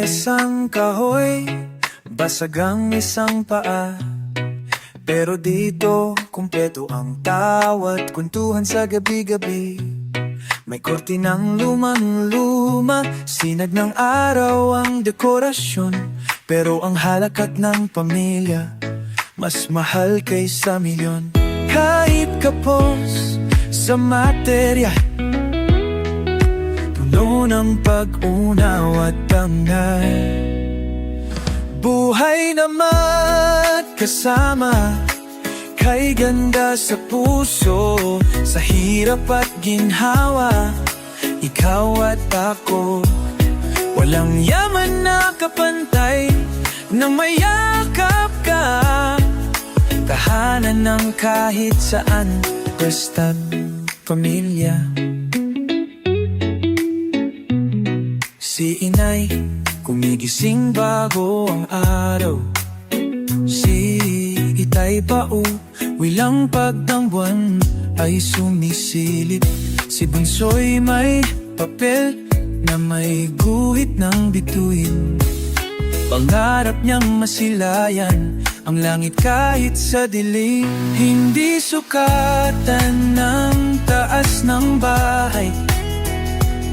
isang kahoy, basag ang isang paa. Pero dito, kumpleto ang tawat kwentuhan sa gabi-gabi. May kortinang lumang-luma, sinag ng araw ang dekorasyon. Pero ang halakat ng pamilya, mas mahal kaysa milyon. Kahit kapos sa materya, puno ng pag-unaw at dangal. Buhay na magkasama, kay ganda sa puso, sa hirap at ginhawa, ikaw at ako. Walang yaman na kapantay, na mayakap ka. Tahanan ng kahit saan, basta't pamilya. Si inay, kumigising bago ang araw. Si itay pauwi lang pag ang buwan ay sumisilip. Si bunso'y may papel na may guhit ng bituin. Pangarap niyang masilayan ang langit kahit sa dilim. Hindi sukatan ng taas ng bahay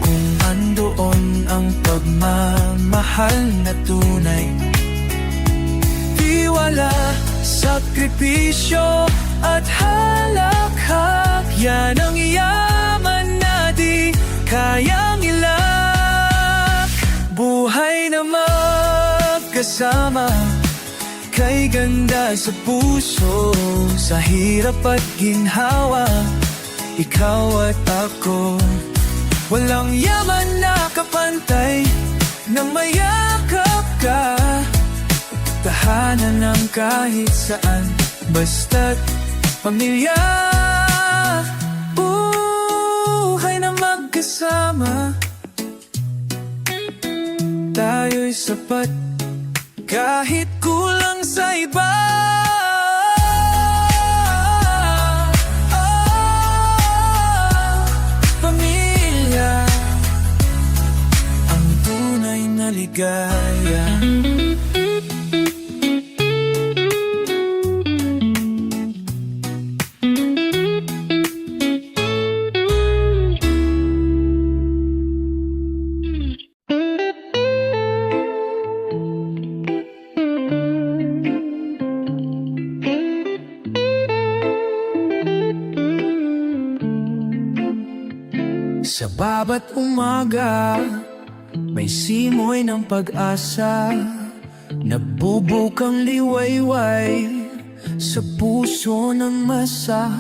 kung andoon ang pagmamahal na tunay. Tiwala, sakripisyo at halakhak, yan ang yaman na di kayang ilak. Buhay na magkasama, kay ganda sa puso, sa hirap at ginhawa, ikaw at ako. Walang yaman na kapantay, nang mayakap ka. Tahanan ng kahit saan, basta't pamilya. Buhay na magkasama, tayo'y sapat kahit kulang sa iba. Pamilya ang tunay na ligaya. Sa baba't umaga, may simoy ng pag-asa, nabubukang liwayway sa puso ng masa.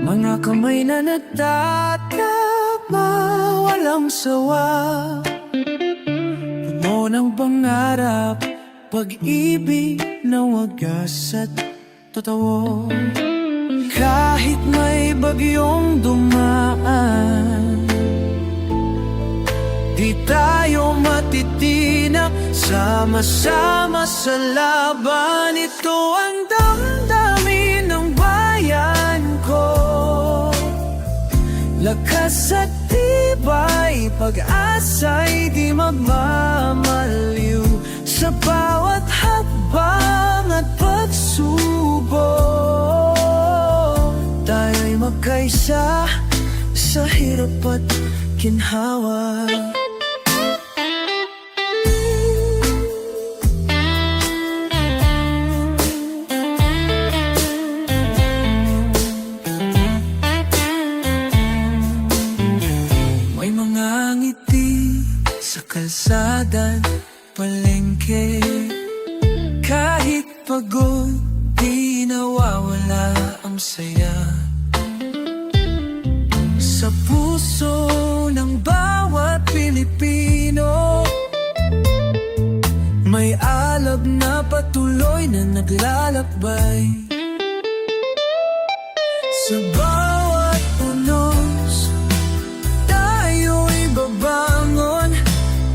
Mga kamay na nagtatama, walang sawa, puno ng pangarap, pag-ibig na wagas at totoo. Kahit may bagyong dumaan, di tayo matitinak, sama-sama sa laban. Ito ang damdamin ng bayan ko, lakas at tibay, pag-asa'y di magmamaliw. Sa bawat hakbang at pagsubok, tayo'y magkaisa sa hirap at ginhawa. May mga ngiti sa kalsada, palengke, kahit pagod, di nawawala ang saya. Sa puso ng bawat Pilipino, may alab na patuloy na naglalakbay. Sa bawat unos, tayo'y babangon,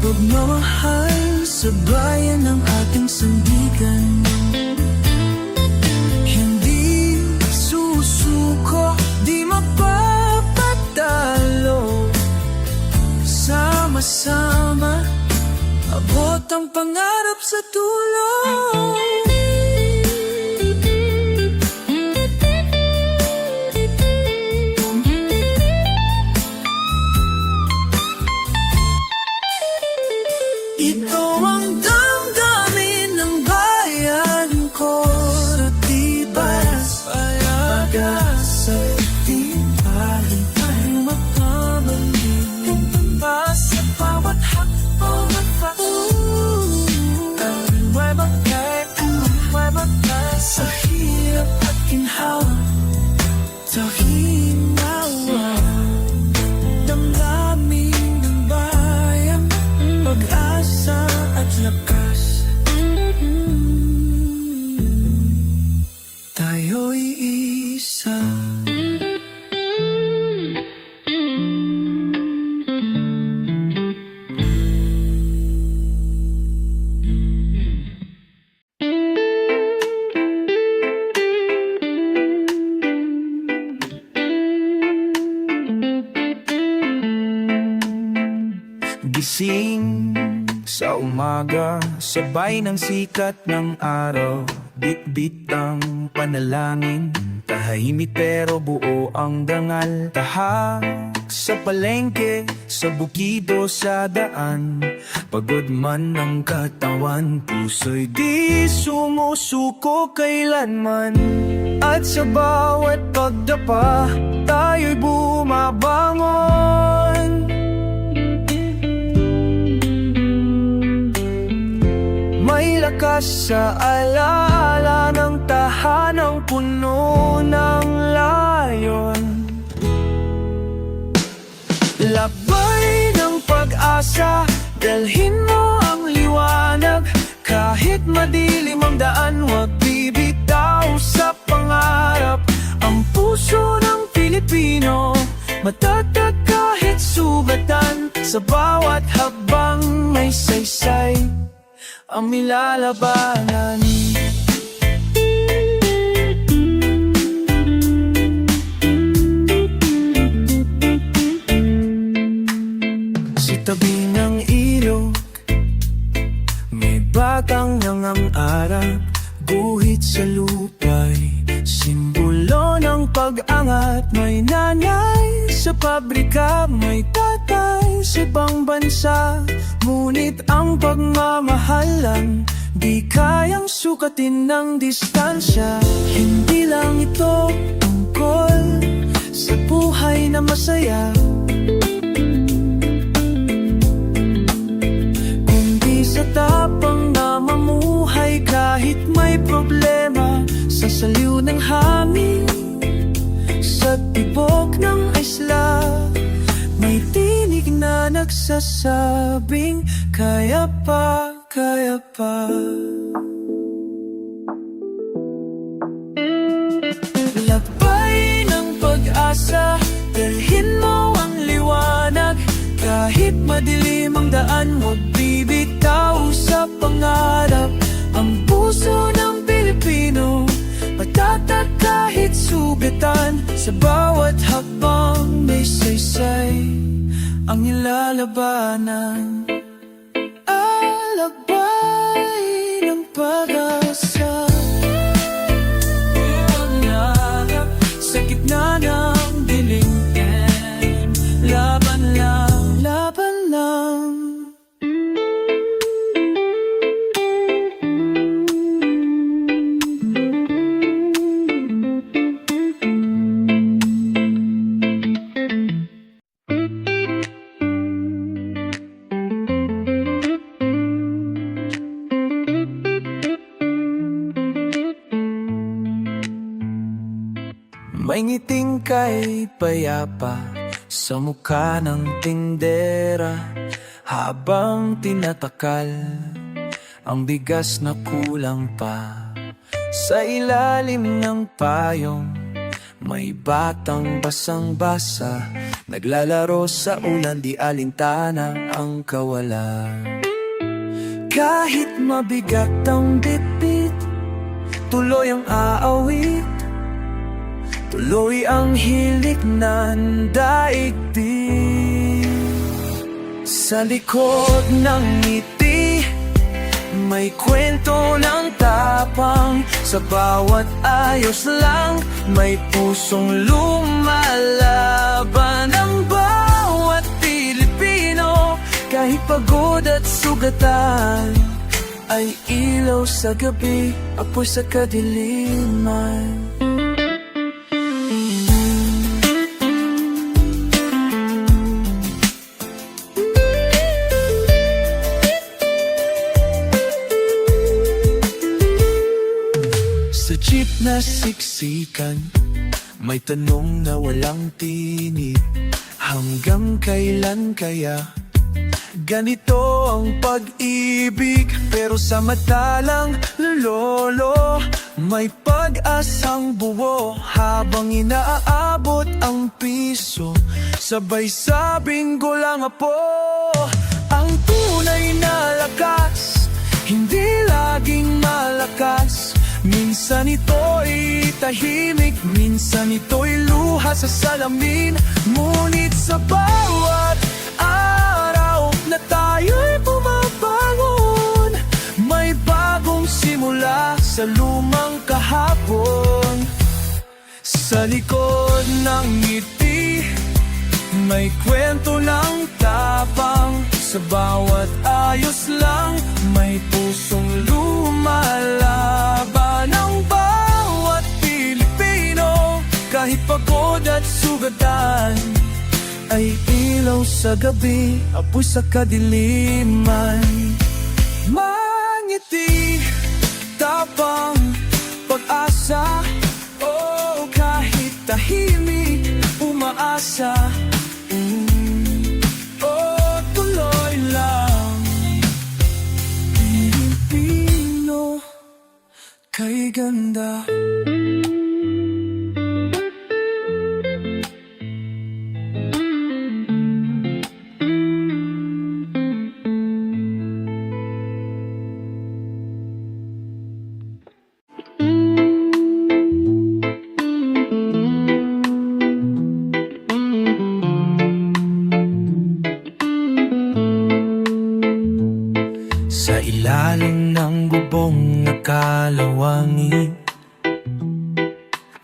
pagmamahal sa bayan ng ating sandigan. Hindi susuko, di mapapatalo, sama-sama abot pangarap sa tulong. Ito ang damdamin ng bayan ko. Sa tibas, pag-asa, timbali tayo magpapalitin pa sa bawat hakbo sa hirap at ginhawa, sa hinawa. Damdamin ng bayan, pag-asa at lakas. Tayo'y isa. Gising sa umaga, sabay ng sikat ng araw. Bit-bit ang panalangin, tahimik pero buo ang dangal. Tahak sa palengke, sa bukido, sa daan. Pagod man ang katawan, puso'y di sumusuko kailanman. At sa bawat pagdapa, tayo'y bumabangon. May lakas sa alaala ng tahanang puno ng layon. Labay ng pag-asa, dalhin mo ang liwanag. Kahit madilim ang daan, huwag bibitaw sa pangarap. Ang puso ng Pilipino, matatag kahit sugatan. Sa bawat habang may saysay ang nilalabanan. Sa tabi ng ilog, may batang nangangarap. Guhit sa lupay, simbolo ng pag-angat. May nanay sa pabrika, may tatay sa ibang bansa. Ngunit ang pagmamahalan, di kayang sukatin ng distansya. Hindi lang ito tungkol sa buhay na masaya, kundi sa tapang na mamuhay kahit may problema. Sa saliw ng hangin, sa tibok ng isla, may tinig na nagsasabing, kaya pa, kaya pa. Labay ng pag-asa, dalhin mo ang liwanag. Kahit madilim ang daan, huwag bibitaw sa pangarap. Ang puso ng Pilipino, matatag kahit sugatan. Sa bawat hakbang may saysay ang nilalabanan. Alabay ng pag-asa, sa gitna ng dilingin. Laban lang, laban lang. May ngiting kay payapa sa mukha ng tindera, habang tinatakal ang bigas na kulang pa. Sa ilalim ng payong may batang basang-basa, naglalaro sa ulan, di alintana ang kawalan. Kahit mabigat ang bitbit, tuloy ang aawit, tuloy ang hilik ng daigdig. Sa likod ng ngiti, May kwento ng tapang, sa bawat ayos lang may pusong lumalaban. Ang bawat Pilipino, kahit pagod at sugatan, ay ilaw sa gabi, apoy sa kadiliman. Sa jeep na siksikan, may tanong na walang tinig. Hanggang kailan kaya ganito ang pag-ibig? Pero sa matalang lolo, may pag-asang buo. Habang inaaabot ang piso, sabay sabing gulang apo. Ang tunay na lakas, hindi laging malakas. Minsan ito'y tahimik, minsan ito'y luha sa salamin. Ngunit sa bawat araw na tayo'y bumabangon, may bagong simula sa lumang kahapon. Sa likod ng ngiti, may kwento ng tapang. Sa bawat ayos lang, may pusong lumalaban. Ang bawat Pilipino, kahit pagod at sugatan, ay ilaw sa gabi, apoy sa kadiliman. Mangiti, tapang, pag-asa, oh, kahit tahimik, umaasa. Oh, tuloy lang, Pilipino, kay ganda. Sa ilalim ng bubong nakalawangin,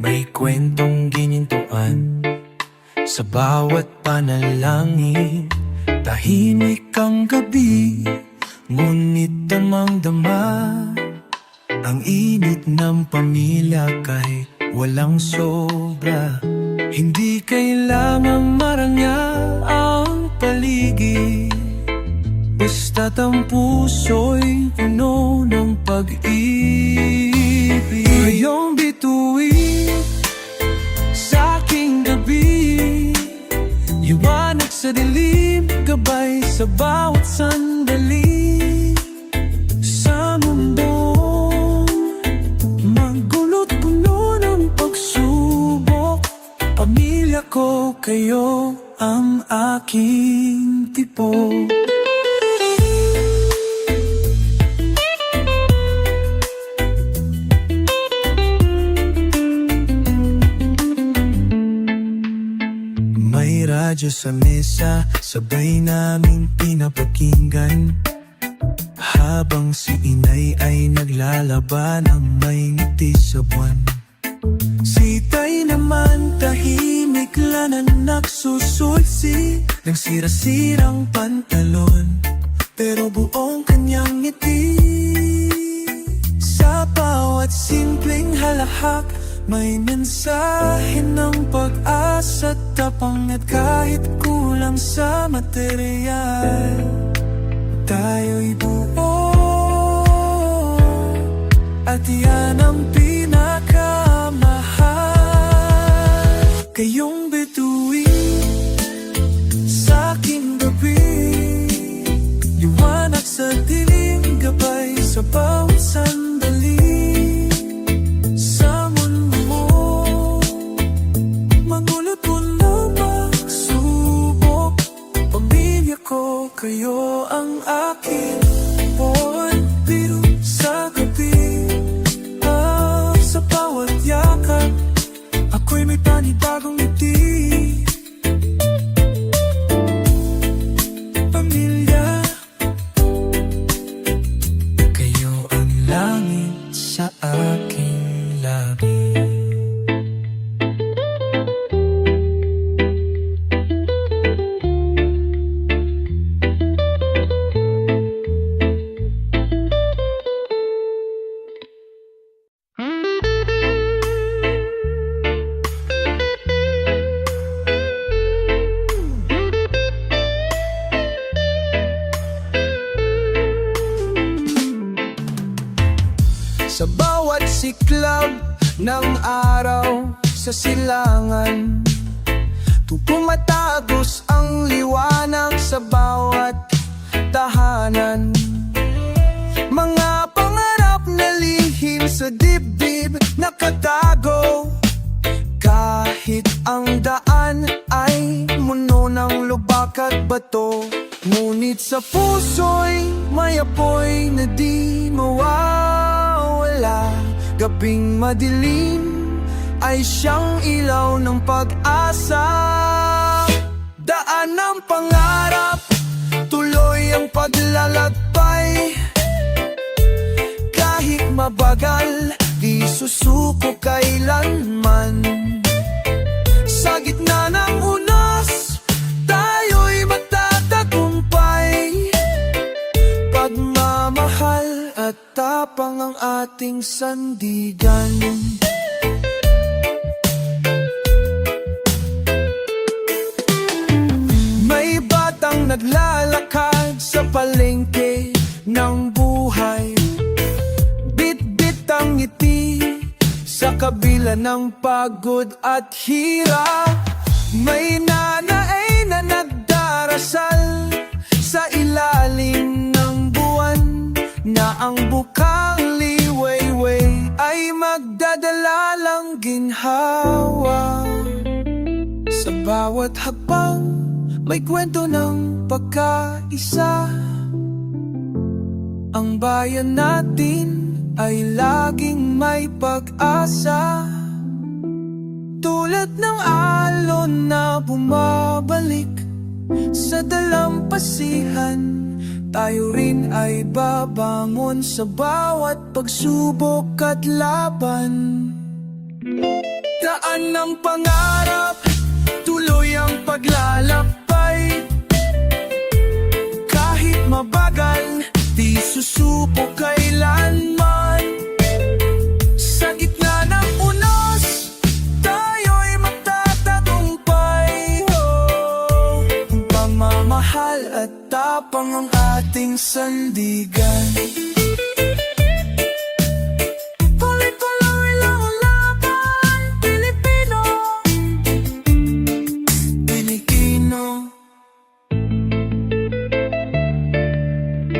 may kwentong ginintuan. Sa bawat panalangin, tahimik ang gabi, ngunit damang-dama ang init ng pamilya kahit walang sobra. Hindi kailangan marangal ang paligid, basta't ang puso'y puno ng pag-ibig. Ngayong bituin sa aking gabi, liwanag sa dilim, gabay sa bawat sandali. Sa mundong magulot puno ng pagsubok, pamilya ko, kayo ang aking tipok. May radyo sa mesa, sabay naming pinapakinggan, habang si inay ay naglalaba ng may ngiti sa buwan. Si tay naman tahimik lang na nagsusulsi ng sira-sirang pantalon, pero buong kanyang ngiti. Sa bawat simpleng halahak, may mensahe ng pag-asa, tapang at kahit kulang sa material, tayo'y buo, at yan ang pinakamahal. Kayong bituin sa aking gabi, liwanag sa dilim, gabay sa bawat sandali. Kayo ang aking buwan, biro sa gabi. Sa bawat siklab ng araw sa silangan, tumatagos ang liwanag sa bawat tahanan. Mga pangarap na lihim sa dibdib nakatago, kahit ang daan ay muno ng lubak at bato. Ngunit sa puso'y may apoy na di mawawala. Gabing madilim ay siyang ilaw ng pag-asa. Daan ng pangarap, tuloy ang paglalakbay. Kahit mabagal, di susuko kailanman. Sa gitna ng unos, tayo'y magtatagumpay. Pagmamahal at tapang ang ating sandigan. May batang naglalakad sa palengke ng buhay, bit-bit ang ngiti sa kabila ng pagod at hirap. May nanay na nagdarasal sa ilalim ng buwan, na ang bukang liwayway ay magdadala lang ginhawa. Sa bawat hakbang may kwento ng pagkaisa. Ang bayan natin ay laging may pag-asa. Tulad ng alon na bumabalik sa dalampasihan, tayo rin ay babangon sa bawat pagsubok at laban. Daan ng pangarap, tuloy ang paglalakbay. Kahit mabagal, di susuko kailanman. Sa gitna ng unos, tayo'y magtatagumpay. Ang pagmamahal at tapang ang ating sandigan. Tuloy-tuloy lang ang laban, Pilipino. Pilipino.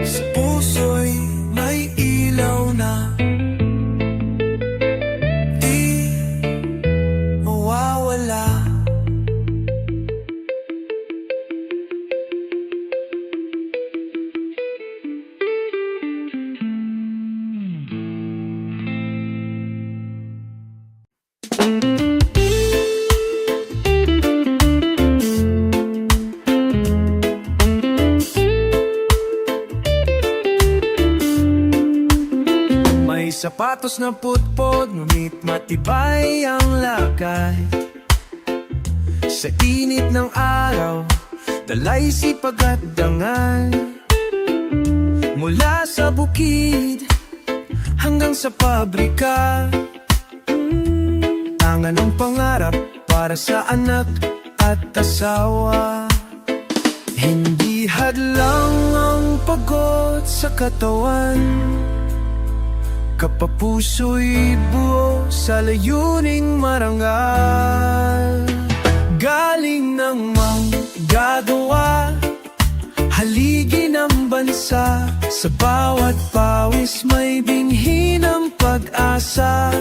Sa puso'y may ilaw na di mawawala. May sapatos na putpod, ngunit matibay ang lakay. Sa init ng araw, dalay sipag at dangal. Mula sa bukid hanggang sa pabrika, tangan ng pangarap para sa anak at asawa. Hindi hadlang ang pagod sa katawan, kapapuso'y buo sa layuning marangal. Galing ng manggagawa, haligi ng bansa. Sa bawat pawis may binhi ng pag-asa.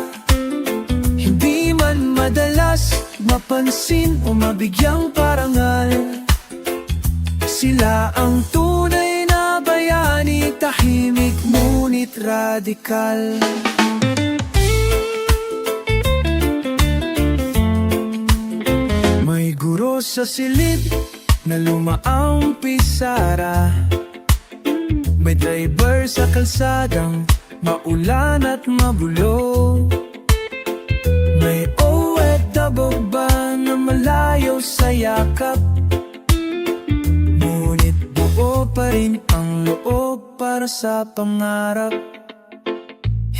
Hindi man madalas mapansin o mabigyang parangal, sila ang tunay na bayani, tahimik ngunit radikal. May guro sa silid na lumaang pisara, may driver sa kalsadang maulan at mabulo, may OFW ba na malayo sa yakap, ngunit buo pa rin ang loob para sa pangarap.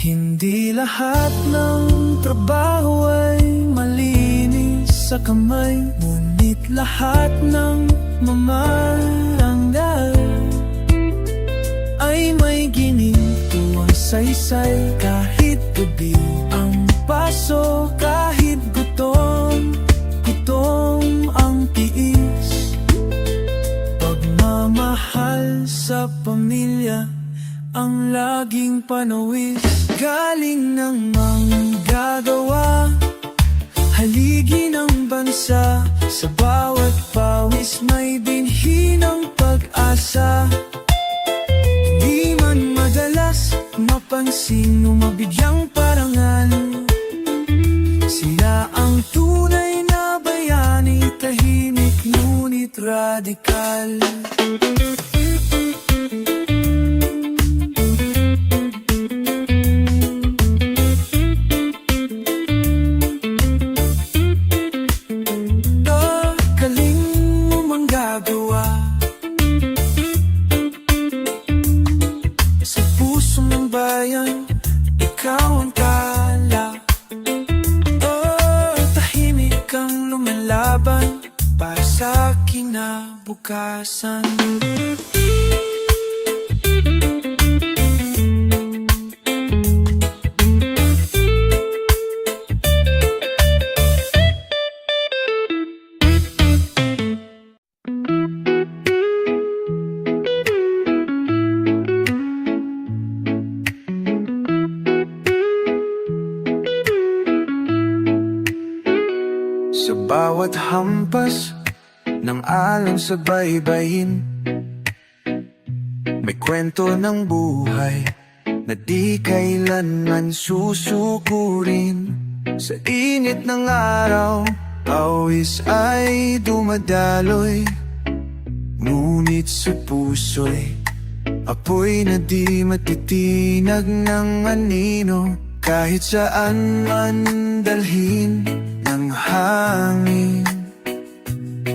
Hindi lahat ng trabaho ay malinis sa kamay, ngunit lahat ng mamaranggal ay may ginhintuan sa saysay kahit gabi ang paso, kahit gutom, gutom ang tiis. Pagmamahal sa pamilya ang laging panawis, galing ng manggagawa, haligi ng bansa. Sa bawat pawis may binhi ng pag-asa. Di man madalas mapansin o mabigyang parangal, sila ang tunay na bayani, tahimik ngunit radikal. Ikaw ang tala, tahimik kang lumalaban para sa kinabukasan. Sa bawat hampas ng alon sa baybayin, may kwento ng buhay na di kailanman susukurin. Sa init ng araw, pawis ay dumadaloy, ngunit sa puso'y apoy na di matitinag ng anino. Kahit saan man dalhin ng hangin,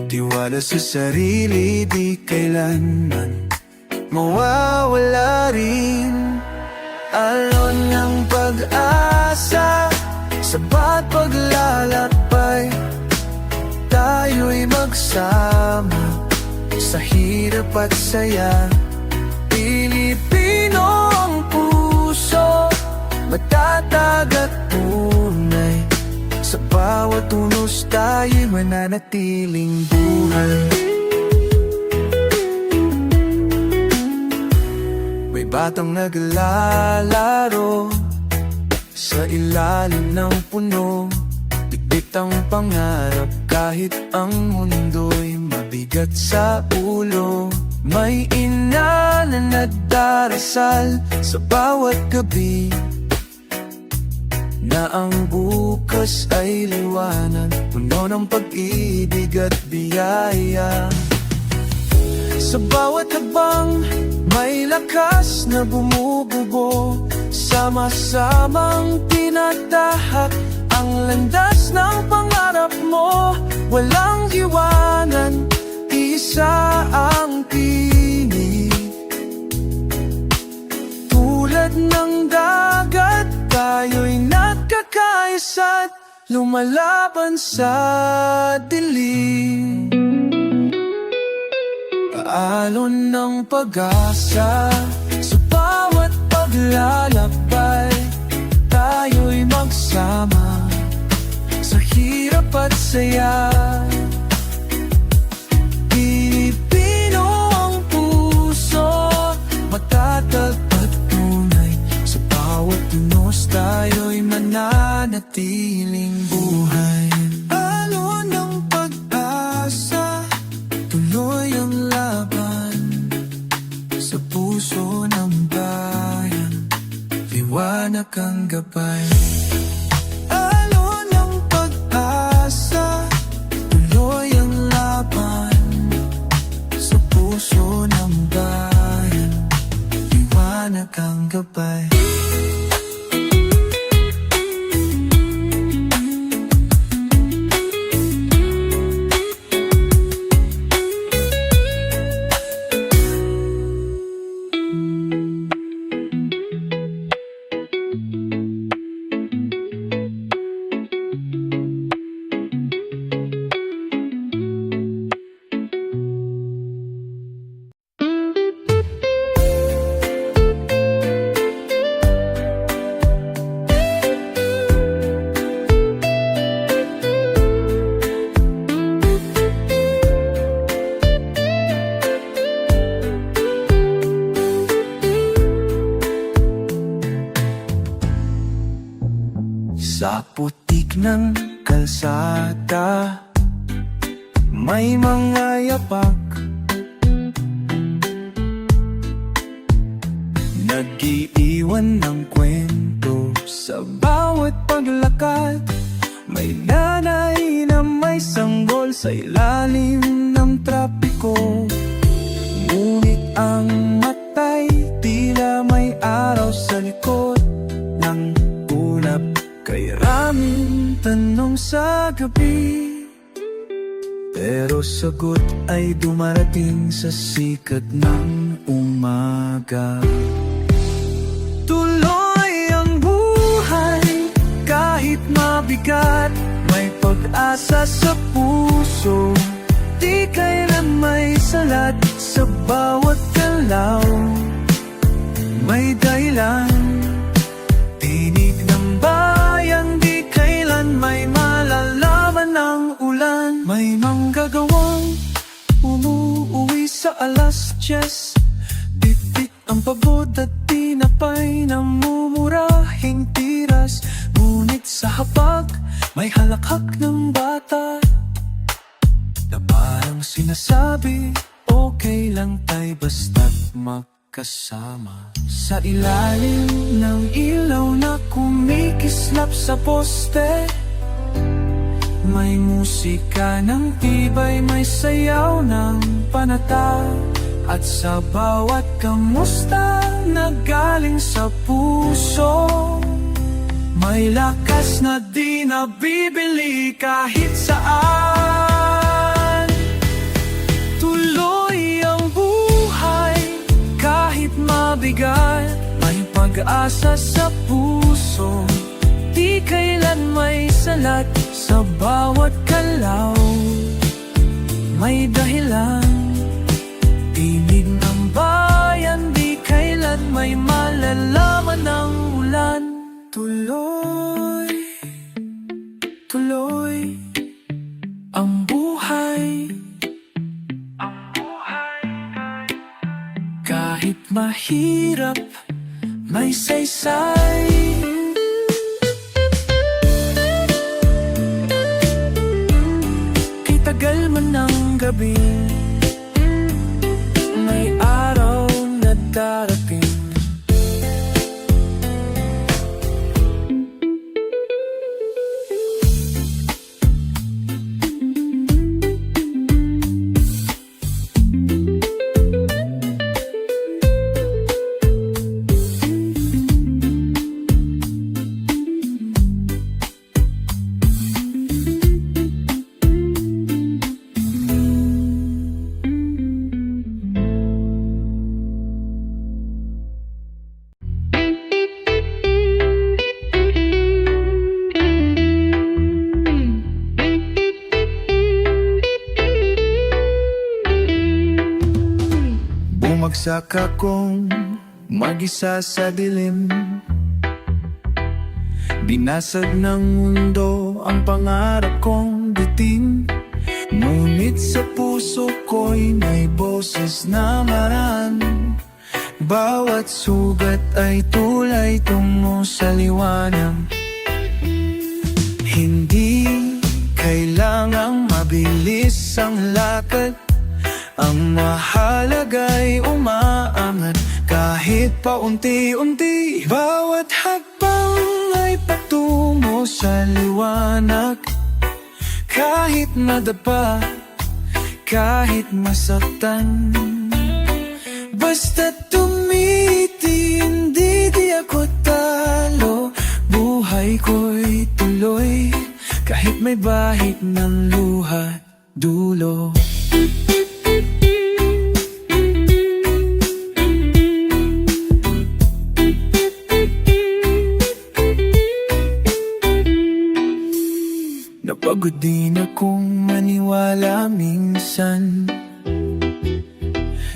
tiwala sa sarili di kailanman mawawala rin. Alon ng pag-asa, sabat paglalakbay, tayo'y magsama sa hirap at saya. Pilipino ang puso, matatag at tunay, sa bawat unos tayo'y mananatiling buhay. May batang naglalaro sa ilalim ng puno, dikdik ang pangarap kahit ang mundo'y mabigat sa ulo. May ina na nagdarasal sa bawat gabi, na ang bukas ay liwanag, puno ng pag-ibig at biyaya. Sa bawat habang may lakas na bumububo, sama-samang tinatahak ang landas ng pangarap mo. Walang iwanan, isa ang tinig, tulad ng dagat tayo'y nagkakaisa't lumalaban sa dilim. Alon ng pag-asa, sa bawat paglalakbay, tayo'y magsama sa hirap at saya. Pilipino ang puso, matatag at tunay, sa bawat unos tayo'y mananatiling buhay. Alon ng pag-asa, tuloy ang laban sa puso ng bayan, liwanag ang gabay. Alon ng pag-asa, tuloy ang laban sa puso ng bayan, liwanag ang gabay. Sa putik ng kalsada may mga yapak, nag-iiwan ng kwento sa bawat paglakad. May nanay na may sanggol sa ilalim ng trapiko, ngunit ang matay tila may araw sa likod ng ulap. Kay raming tanong sa gabi, pero sagot ay dumarating sa sikat ng umaga. Tuloy ang buhay kahit mabigat, may pag-asa sa puso, di kailan may salat. Sa bawat galaw may dahilan, tinig ng bayan, di kailan may malalaman ng ulan. May manggagawang umuuwi sa alas 10, titik ang pagod at tinapay na mumurahing tiras. Ngunit sa hapag may halakhak ng bata na parang sinasabi, okay lang tayo basta't magkasama. Sa ilalim ng ilaw na kumikislap sa poste, may musika ng tibay, may sayaw ng panata. At sa bawat kamusta na galing sa puso, may lakas na di nabibili kahit saan. Tuloy ang buhay kahit mabigat, may pag-asa sa puso, di kailan may salat. Sa bawat galaw may dahilan, tinig ng bayan, di kailan may malalaman ng ulan. Tuloy, tuloy ang buhay, kahit mahirap may saysay. Kay tagal man ng gabi, may araw na darating. Bumagsak akong mag-isa sa dilim, binasag ng mundo ang pangarap kong bitin. Ngunit sa puso ko'y may boses na maran, bawat sugat ay tulay tungo sa liwanag. Hindi kailangang mabilis ang lakad, ang mahalaga'y umaangat kahit paunti-unti. Bawat hakbang ay patungo sa liwanag, kahit madapa, kahit masaktan. Basta tumiti, hindi di ako talo. Buhay ko'y tuloy, kahit may bahid ng luha dulo. Napagod din akong maniwala minsan,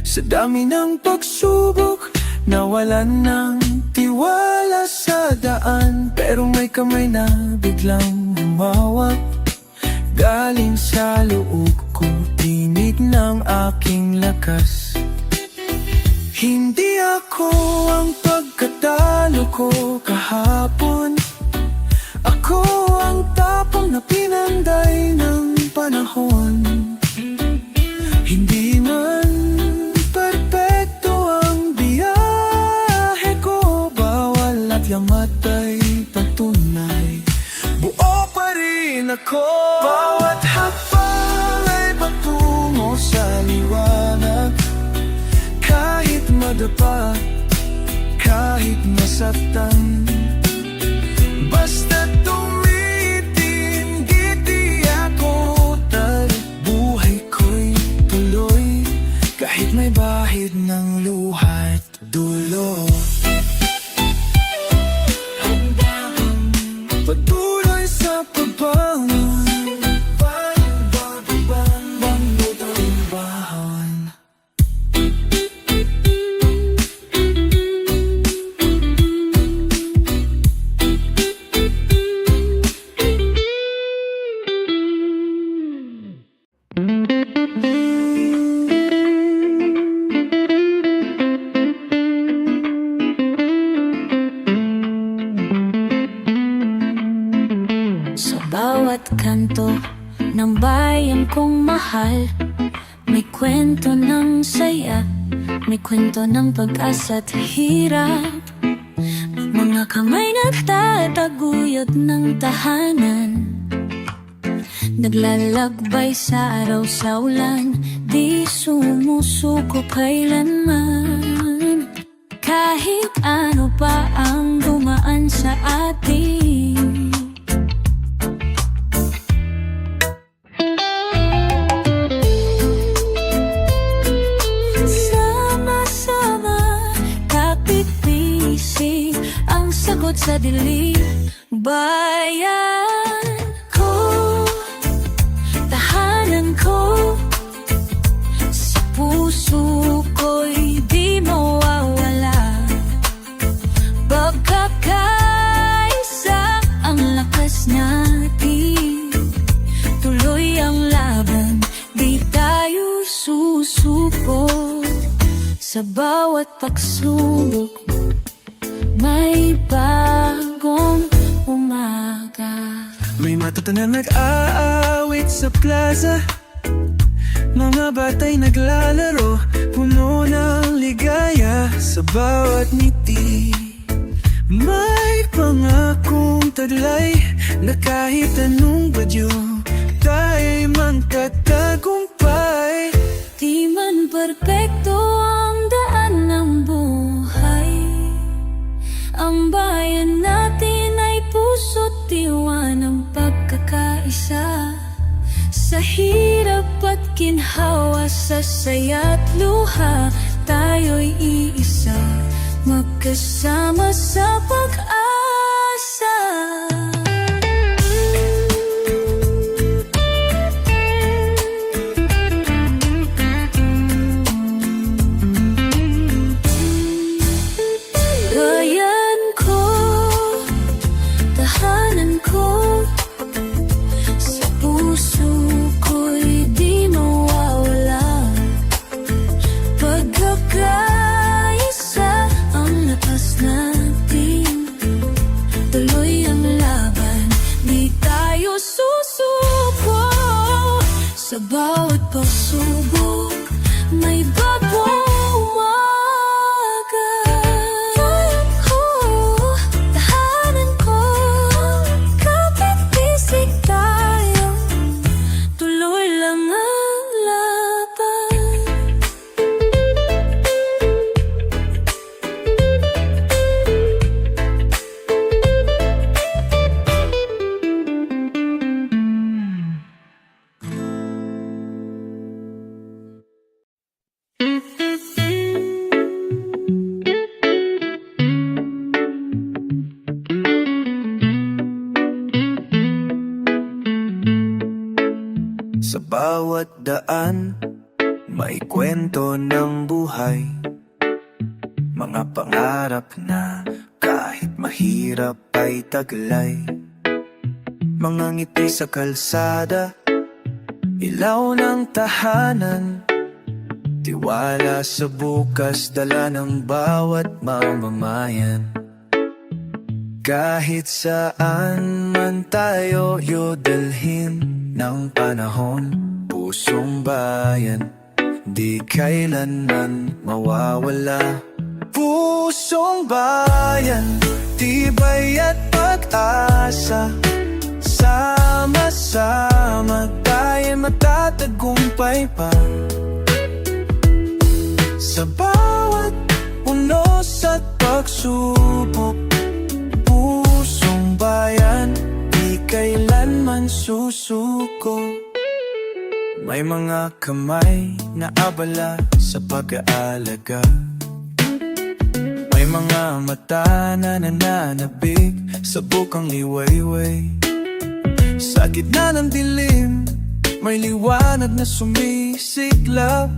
sa dami ng pagsubok, nawalan ng tiwala sa daan. Pero may kamay na biglang humawak, galing sa loob ko, tinig ng aking lakas. Hindi ako ang pagkatalo ko kahapon, ako yamat ay patunay, buo pa rin ako. Bawat hakbang ay patungo sa liwanag, kahit madapa, kahit masaktan. Basta tumitingin di ako talo, buhay ko'y tuloy, kahit may bahid ng luha't dulo. Patuloy sa pagbangon, bangod ang bahon. Sa bawat kanto ng bayan kong mahal, may kwento ng saya, may kwento ng pag-asa at hirap. Mga kamay nagtataguyod ng tahanan, naglalakbay sa araw sa ulan, di sumusuko kailanman. Kahit ano pa ang dumaan sa atin, sagot sa dilim. Bayan ko, tahanan ko, sa puso ko'y di mawawala. Pagkakaisa ang lakas natin, tuloy ang laban, di tayo susuko. Sa bawat pagsubok may bagong umaga. May matuto na nag-aawit sa plaza, mga batay naglalaro, puno ng ligaya sa bawat ngiti. May pangakong taglay na kahit anong badyo, tayo'y magtatagumpay. Di man perpekto ang daan ng buhay, ang bayan natin ay puso't diwa ng pagkakaisa. Sa hirap at ginhawa, sa saya't luha, tayo'y iisa, magkasama sa pag-asa. Sa bawat pagsubok, may bagong umaga. Bayan ko, tahanan ko, kapit-bisig tayo, tuloy lang ang laban. Sa bawat daan, may kwento ng buhay, mga pangarap na kahit mahirap ay taglay. Mga ngiti sa kalsada, ilaw ng tahanan, tiwala sa bukas, dala ng bawat mamamayan. Kahit saan man tayo dalhin ng panahon, pusong bayan, di kailanman mawawala. Pusong bayan, tibay at pag-asa. Sama-sama tayo matatagumpay pa. Sa bawat unos at pagsubok, pusong bayan di kailanman susuko. May mga kamay na abala sa pag-aalaga, may mga mata na nananabik sa bukang liwayway. Sa gitna ng dilim, may liwanag na sumisiklab.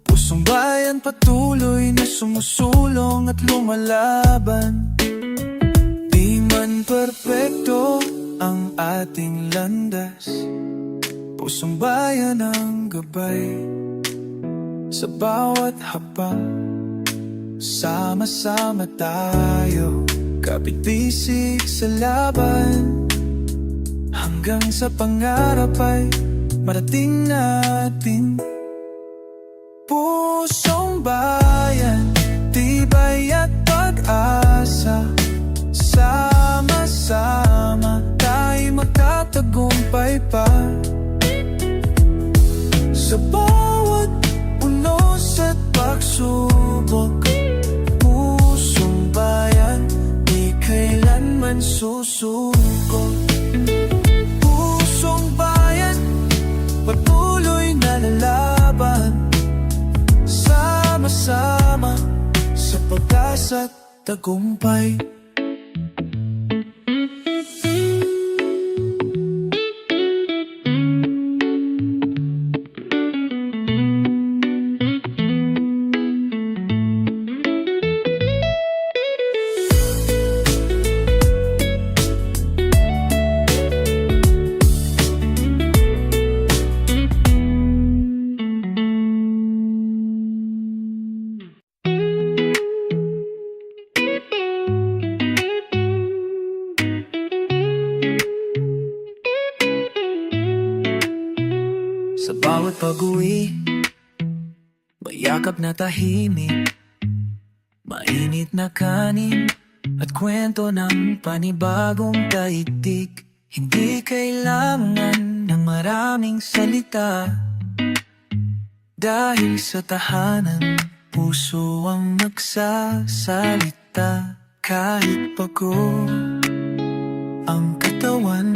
Pusong bayan patuloy na sumusulong at lumalaban. Di man perpekto ang ating landas, pusong bayan ang gabay. Sa bawat hakbang, sama-sama tayo, kapit-bisig sa laban. Hanggang sa pangarap ay marating natin. Pusong bayan, tibay at pag-asa. Sama-sama tayo magtatagumpay pa. Sa bawat unos at pagsubok, pusong bayan di kailanman susuko. Pusong bayan patuloy na lalaban. Sama-sama sa pag-asa at tagumpay. Sa bawat pag-uwi, mayakap na tahimik, mainit na kanin at kwento ng panibagong daigdig. Hindi kailangan ng maraming salita, dahil sa tahanan, puso ang nagsasalita. Kahit pagod ang katawan,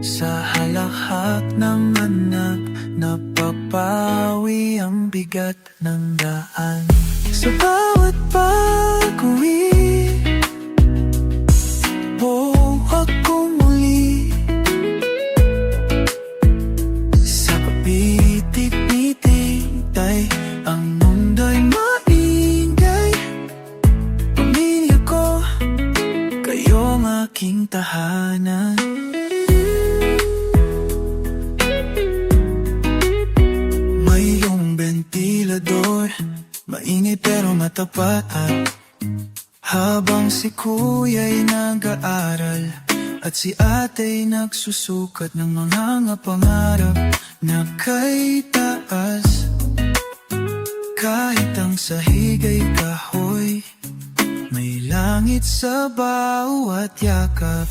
sa halakhak ng anak, napapawi ang bigat ng daan. Sa bawat pag-uwi, ako muli. Sa papitik-pitik ay ang mundo'y maingay. Pamilya ko, kayong aking tahanan. Ventilador, maingay pero matapat. Habang si kuya'y nag-aaral at si ate'y nagsusukat ng mga pangarap na kay taas. Kahit ang sahig ay kahoy, may langit sa bawat yakap.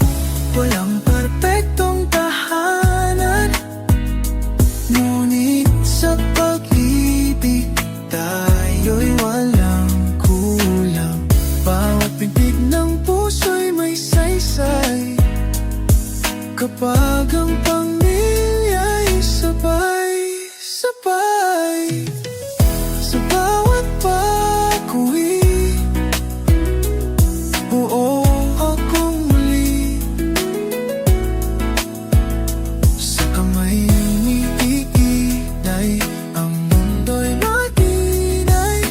Walang perpektong tahanan, ngunit sa pag-ibig tayo'y walang kulang. Bawat pintig ng puso'y may saysay, kapag ang pamilya'y sabay-sabay. Sa bawat pag-uwi, buo akong muli. Sa kamay ni Iiday, ang mundo'y maginay.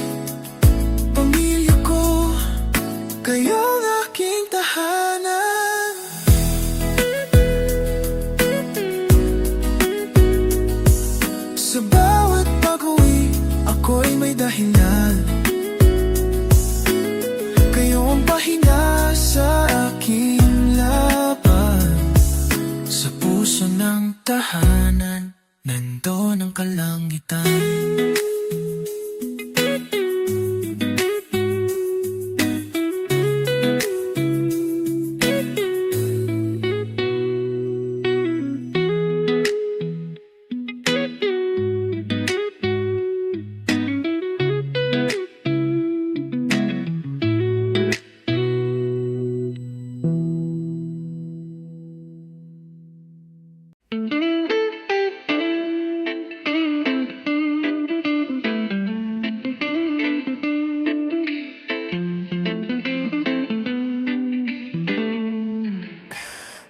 Pamilya ko, kayong aking tahanan. Sa bawat pag-uwi, ako'y may dahilan. Kayo ang pahinga sa aking laban. Sa puso ng tahanan, nandoon ang kalangitan.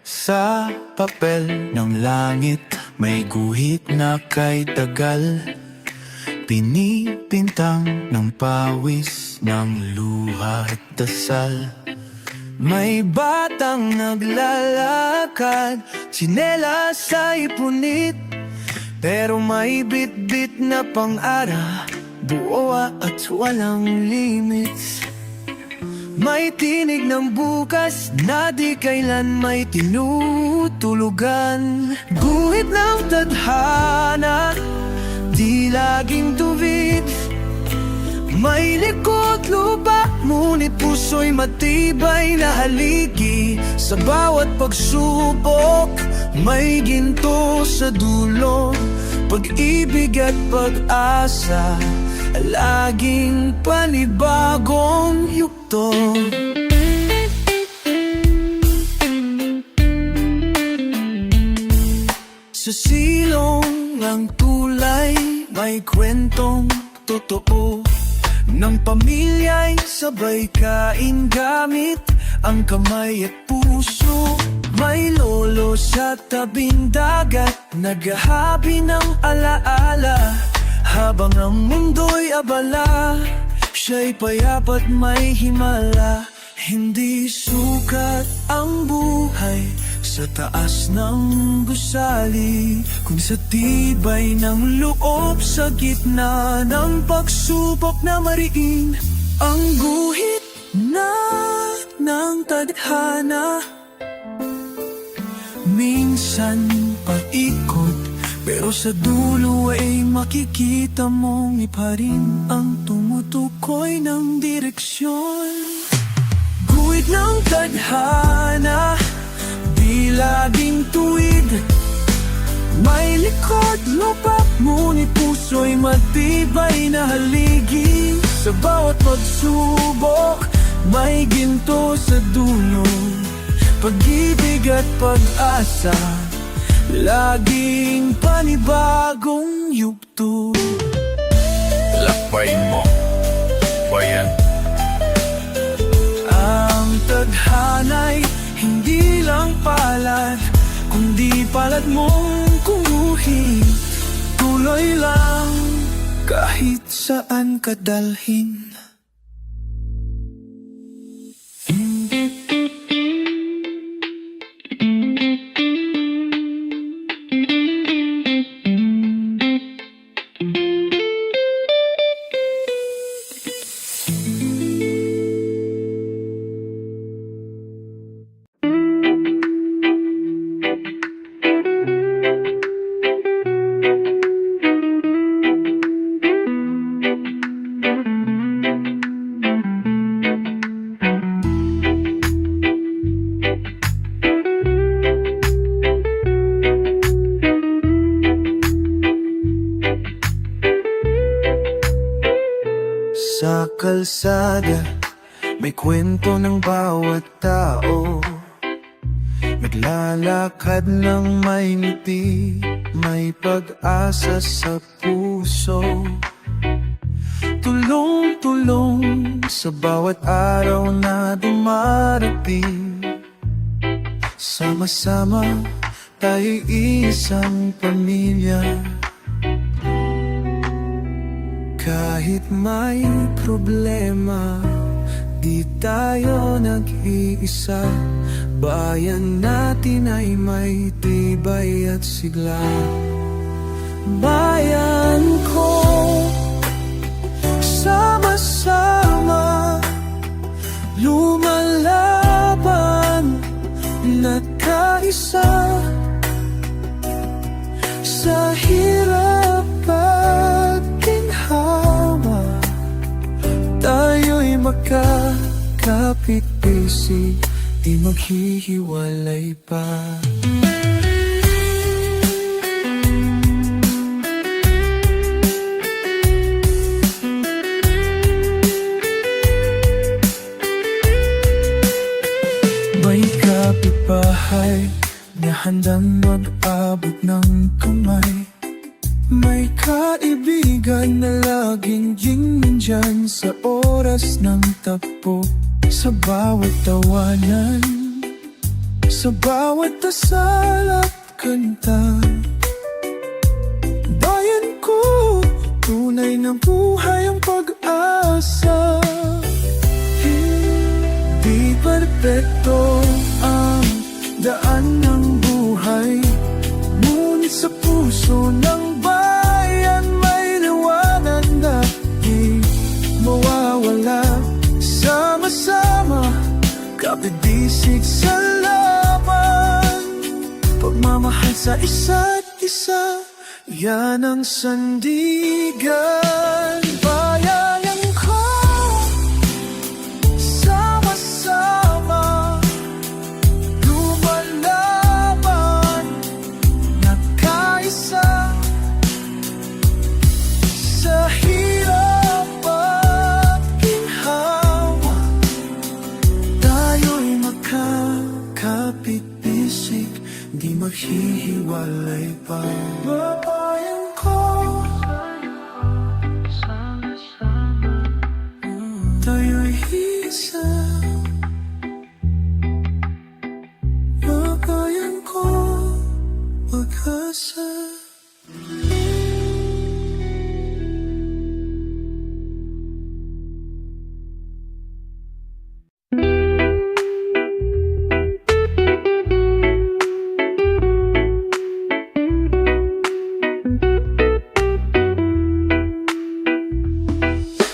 Sa papel ng langit may guhit na kay tagal, pinipintang ng pawis ng luha at dasal. May batang naglalakad, tsinelas ay punit, pero may bit-bit na pang-ara, buo at walang limits. May tinig ng bukas na di kailan may tinutulugan. Guhit ng tadhana, di laging tuwid. May likod lupa, ngunit puso'y matibay na haligi. Sa bawat pagsubok, may ginto sa dulo. Pag-ibig at pag-asa, laging panibagong yugto. Sa silong ang tulay, may kwentong totoo ng pamilya'y sabay kain gamit ang kamay at puso. May lolo sa tabing dagat, naghahabi ng alaala. Habang ang mundo'y abala, siya'y payapat may himala. Hindi sukat ang buhay sa taas ng gusali, kung sa tibay ng loob sa gitna ng pagsubok na mariin. Ang guhit na ng tadhana, minsan paikot, pero sa dulo ay makikita mong iba rin ang tumutukoy ng direksyon. Guhit ng tadhana, di laging tuwid. May likod lupa, ngunit puso'y matibay na haligi. Sa bawat pagsubok, may ginto sa dulo. Pag-ibig at pag-asa, laging panibagong yugto. Lakbayin mo, bayan. Ang tadhana'y hindi lang palad, kundi palad mong kumuhit. Tuloy lang kahit saan ka dalhin. Sa kalsada, may kwento ng bawat tao. Naglalakad ng may ngiti, may pag-asa sa puso. Tulong-tulong sa bawat araw na dumarating. Sama-sama tayo'y isang pamilya. Kahit may problema, di tayo nag-iisa. Bayan natin ay may tibay at sigla. Bayan ko, sama-sama lumalaban na kaisa. Sa hirap at ginhawa, tayo'y magkakapit-isip, di maghihiwalay pa. May kapitbahay na handang mag-abot ng kamay. May kaibigan na laging nandyan sa oras ng tapo. Sa bawat tawanan, Sa bawat dasal at kanta, bayan ko, tunay na buhay ang pag-asa. Di perpekto ang daan ng buhay, ngunit sa puso ng bayan may liwanag na di mawawala. Sama-sama, kapit-bisig sa laban, pagmamahal sa isa't isa, yan ang sandigan. Bayan ko, sama-sama, lumalaban, nagkaisa, sa hirap at ginhawa, tayo'y magkakapit-bisig, di maghihiwalay pa. Bayan ko, tayo'y isa. Bayan ko, pag-asa.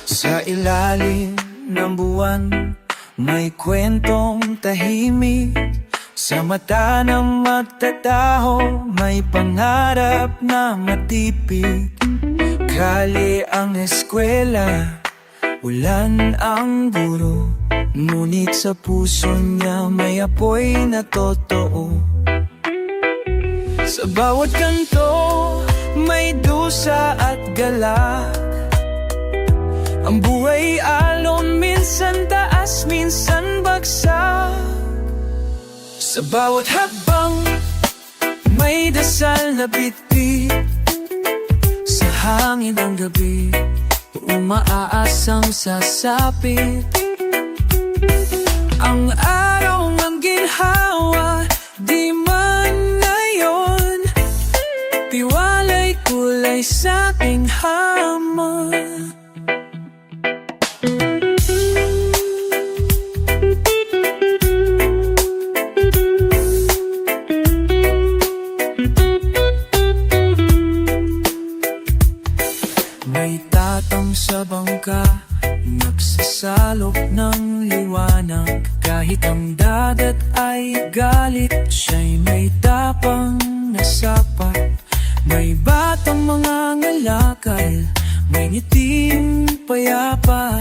Sa ilalim ng buwan, may kwentong tahimik. Sa mata ng magtataho, may pangarap na matipid. Kali ang eskwela, ulan ang guro, ngunit sa puso niya may apoy na totoo. Sa bawat kanto, may dusa at galak. Ang buhay alon, minsan taas, minsan bagsak. Sa bawat habang, may dasal na bitbit. Sa hangin ng gabi, umaaasang sasapit. Ang araw ng ginhawa, di man ngayon, tiwala'y kulay sa aking hamon. May tatang sa bangka, nagsasalop ng liwanag. Kahit ang dagat ay galit, siya'y may tapang na sapat. May batang mga ngalakal, may ngiting payapa.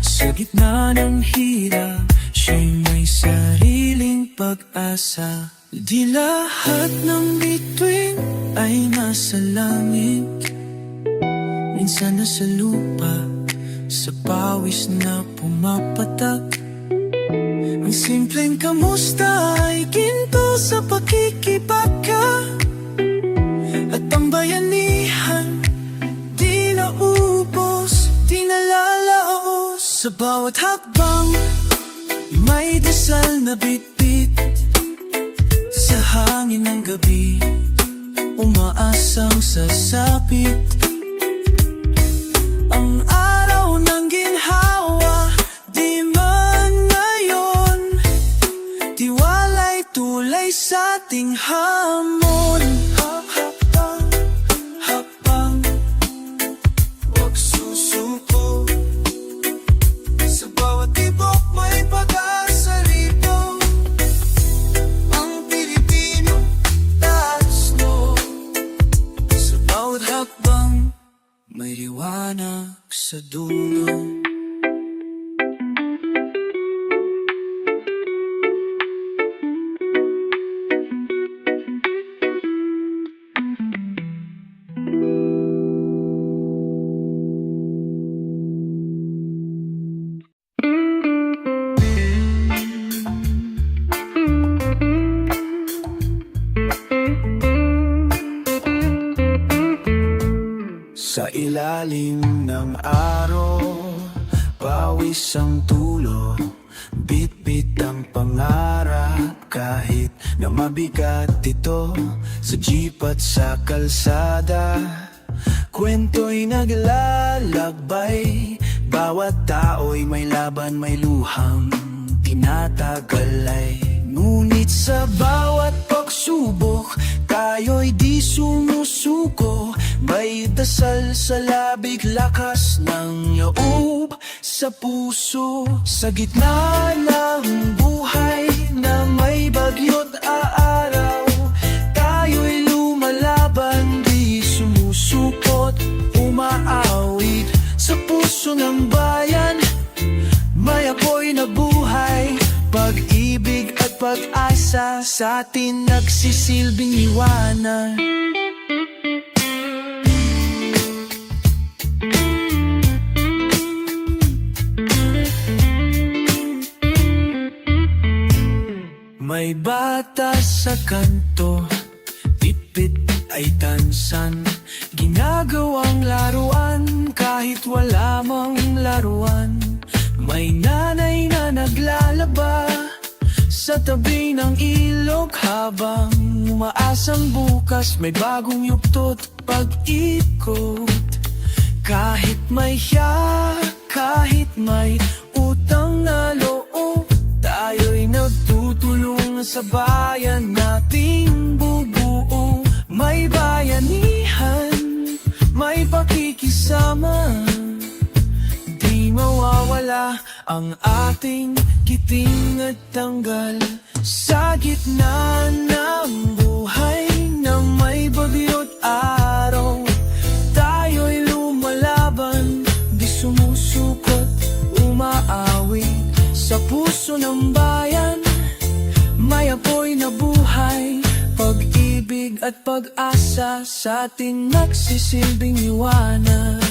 Sa gitna ng hirap, siya'y may sariling pag-asa. Di lahat ng bituin ay nasa langit, minsan nasa lupa, sa pawis na pumapatak. Ang simpleng kamusta ay ginto sa pakikibaka. At ang bayanihan, di naubos, di nalalaos. Sa bawat hakbang, may dasal na bitbit. Sa hangin ng gabi, umaasang sasapit. Ang araw ng ginhawa, di man ngayon, tiwala'y tulay sa ating hamon. Hakbang, hakbang, huwag susuko. Sa bawat tibok may pag-asa rito. Ang Pilipino, taas no. Sa bawat hakbang, may liwanag sa dulo. Sa ilalim ng araw, pawis ang tulo, bit-bit ang pangarap. Kahit na mabigat ito sa jeep at sa kalsada. Kwento'y naglalakbay, bawat tao'y may laban, may luhang tinatagalay. Ngunit sa bawat pagsubok, tayo'y di sumusuko. May dasal sa labig, lakas ng loob sa puso. Sa gitna ng buhay na may bagyo't araw, tayo'y lumalaban, di sumusukot, umaawit. Sa puso ng bayan, may apoy na buhay, pag-ibig at pag-asa sa atin nagsisilbing liwanag. May bata sa kanto, tipit ay tansan, ginagawang laruan kahit wala mang laruan. May nanay na naglalaba sa tabi ng ilog, habang umaasang bukas may bagong yugtot pag-ikot. Kahit may hiya, kahit may utang na loob, tayo'y nagtutulong sa bayan nating bubuo. May bayanihan, may pakikisama, di mawawala ang ating kiting at tanggal. Sa gitna ng buhay na may bagyo't araw, tayo'y lumalaban, di sumusukot, umaawit. Sa puso ng bayan, may apoy na buhay, pag-ibig at pag-asa sa atin nagsisilbing liwanag.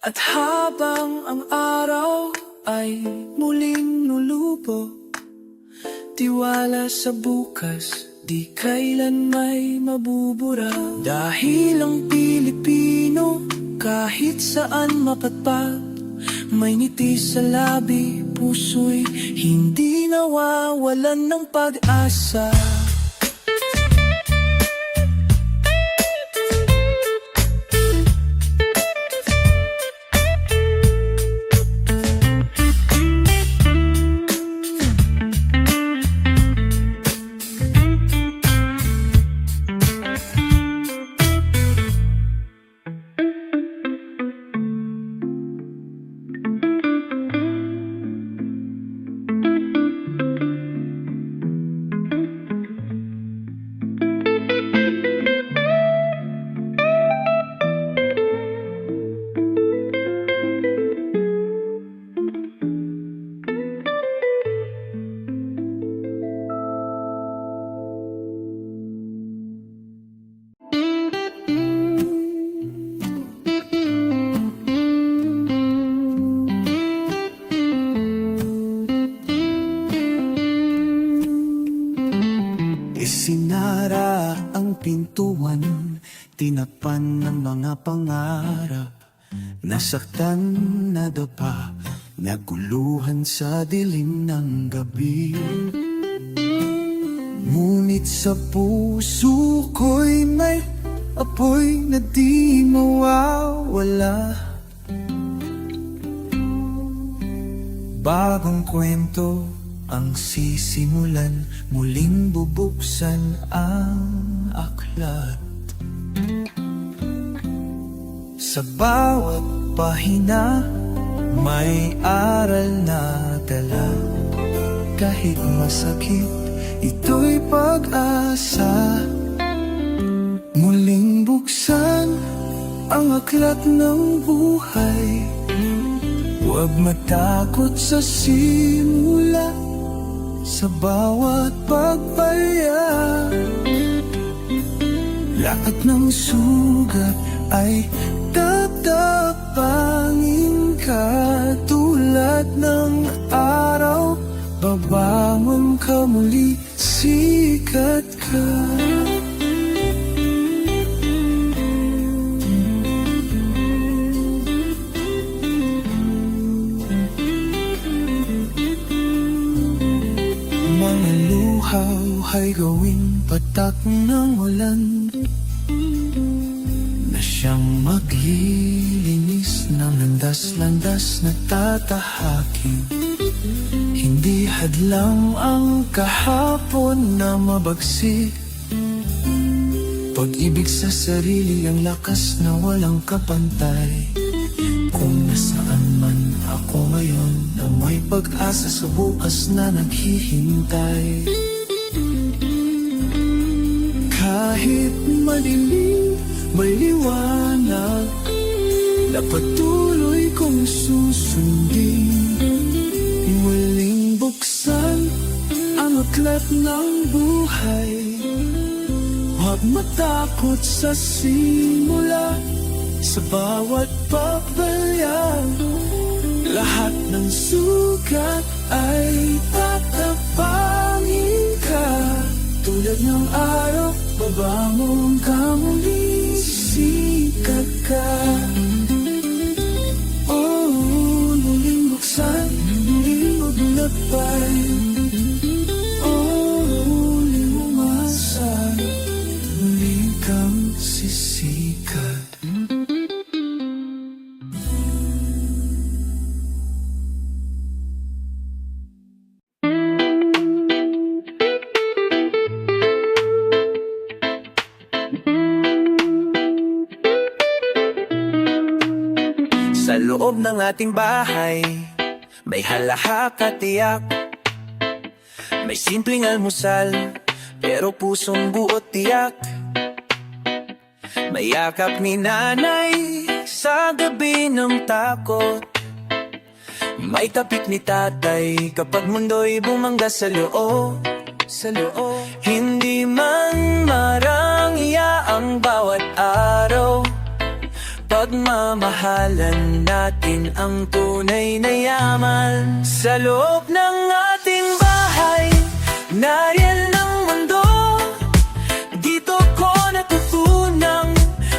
At habang ang araw ay muling lulubo, tiwala sa bukas, di kailan may mabubura. Dahil ang Pilipino kahit saan mapatpag, may ngiti sa labi, puso'y hindi nawawalan ng pag-asa. Isinara ang pintuan, tinapan ng mga pangarap. Nasaktan na dapa, naguluhan sa dilim ng gabi. Ngunit sa puso ko'y may apoy na di mawawala. Bagong kwento ang sisimulan, muling bubuksan ang aklat. Sa bawat pahina, may aral na dala. Kahit masakit, ito'y pag-asa. Muling buksan ang aklat ng buhay. Huwag matakot sa simula, sa bawat pagpaya. Lahat ng sugat ay tatapangin ka. Tulad ng araw, babangon ka muli, sikat ka. uhaw ay gawing patak ng ulan na siyang maglilinis ng landas-landas na tatahakin. Hindi hadlang ang kahapon na mabagsik. Pag-ibig sa sarili ang lakas na walang kapantay. Kung nasaan man ako ngayon na may pag-asa sa bukas na naghihintay. Kahit madilim, may liwanag na patuloy kong susundin. Muling buksan ang aklat ng buhay. Huwag matakot sa simula. Sa bawat pagbayag, lahat ng sugat ay tatapangin ka. Tulad ng araw, babangon ka muli, sisikat ka. Oh, muling buksan, muling maglakbay. Oh, muling umasa, muli kang sisikat. Sa loob ng ating bahay, may halahak at tiyak. May simpleng almusal, pero pusong buot tiyak. May yakap ni nanay sa gabi ng takot. May tapik ni tatay kapag mundo'y bumangga sa loob. Hindi man marangya ang bawat araw. Pagmamahalan natin ang tunay na yaman. Sa loob ng ating bahay, nariyan ang mundo. Dito ko natutunang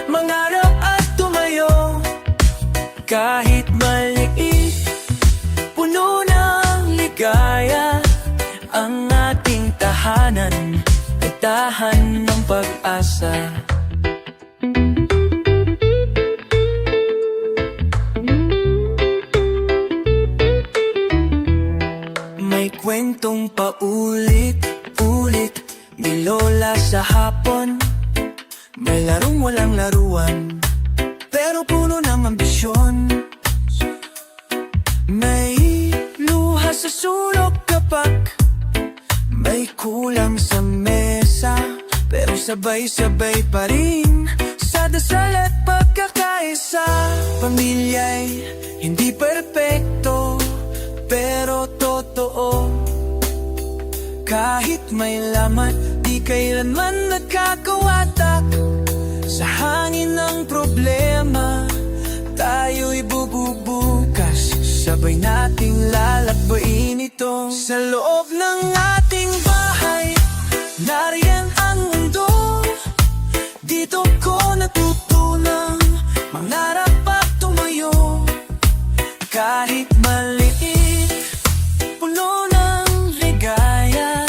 mangarap at tumayo. Kahit maliit, puno ng ligaya. Ang ating tahanan ay tahan ng pag-asa. Kwentong paulit-ulit, ni lola sa hapon. May larong walang laruan, pero puno ng ambisyon. May luha sa sulok kapag may kulang sa mesa, pero sabay-sabay pa rin sa dasal at pagkakaisa. Pamilya'y hindi perpekto, pero totoo. Kahit may lamat, di kailanman nagkakawatak. Sa hangin ng problema, tayo'y bububukas. Sabay nating lalakbayin ito. Sa loob ng ating bahay, nariyan ang mundo. Dito ko natutunang mangarap at tumayo. Kahit maliit, puno ng ligaya.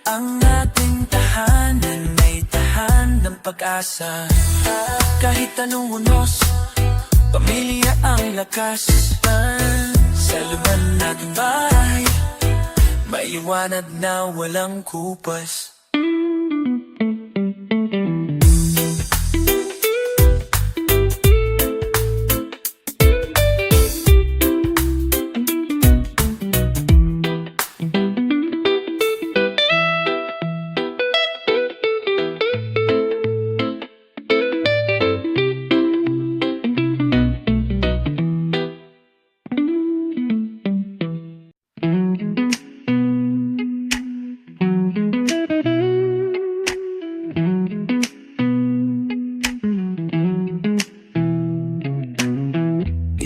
Ang ating tahanan ay tahan ng pag-asa. Kahit anong unos, pamilya ang lakas. Sa luban nating bahay, may liwanag na walang kupas.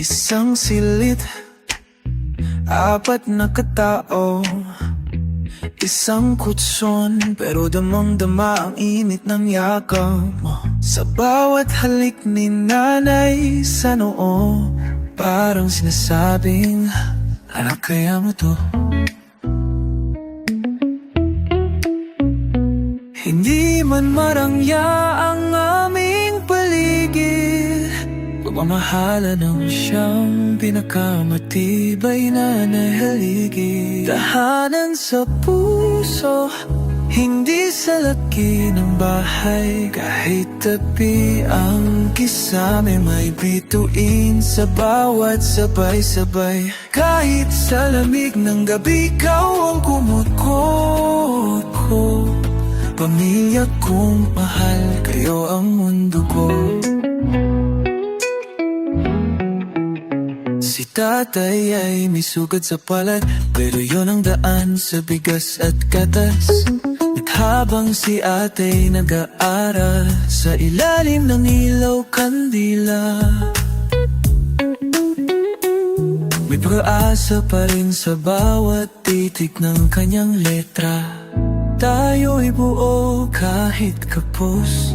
Isang silid, apat na katao. Isang kutson, pero damang-dama ang init ng yakap mo. Sa bawat halik ni nanay sa noo, parang sinasabing, anak, kaya mo to. man marangya ang aming paligid, pagmamahala ng siyang pinakamatibay na nahaligi. Tahanan sa puso, hindi sa laki ng bahay. Kahit tabi ang kisame, may bituin sa bawat sabay-sabay. Kahit sa lamig ng gabi, ikaw ang kumukot ko. Pamilya kong mahal, kayo ang mundo ko. Si tatay ay may sugat sa palad, pero yun ang daan sa bigas at gatas. At habang si atay nag-aaral sa ilalim ng ilaw kandila, may pag-asa pa rin sa bawat titik ng kanyang letra. Tayo'y buo kahit kapos,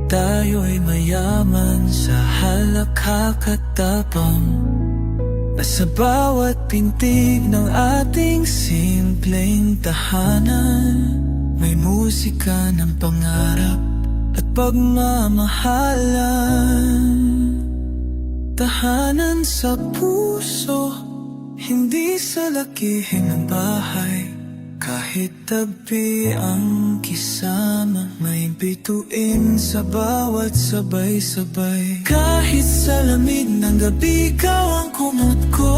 tayo'y mayaman sa halakhak at tapang. Nasa bawat pintig ng ating simpleng tahanan, may musika ng pangarap at pagmamahalan. Tahanan sa puso, hindi sa lakihin ng bahay. Kahit tabi ang kisama, may bituin sa bawat sabay-sabay. Kahit sa lamig ng gabi, ikaw ang kumot ko.